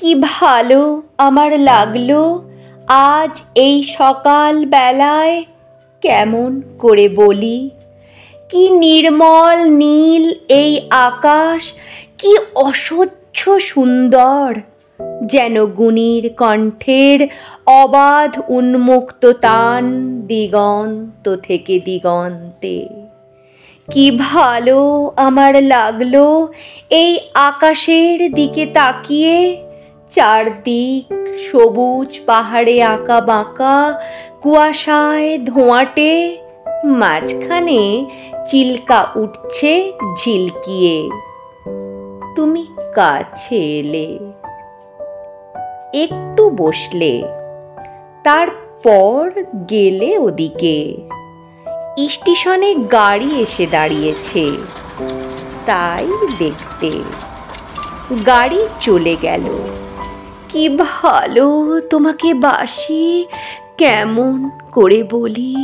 কি ভালো আমার লাগলো আজ এই সকাল বেলায়, কেমন করে বলি। কি নির্মল নীল এই আকাশ, কি অসহ্য সুন্দর, যেন গুণীর কণ্ঠের অবাধ উন্মুক্ত তান দিগন্ত থেকে দিগন্তে। কি ভালো আমার লাগলো এই আকাশের দিকে তাকিয়ে, চারদিক সবুজ পাহাড়ে আঁকা বাঁকা, কুয়াশায় ধোঁয়াটে, মাঝখানে চিল্কা উঠছে ঝিলকিয়ে। তুমি কাছে এলে, একটু বসলে, তারপর গেলে ওদিকে। স্টেশনে গাড়ি এসে দাঁড়িয়েছে, তাই দেখতে। গাড়ি চলে গেল। কি ভালো তোমাকে বাসি, কেমন করে বলি।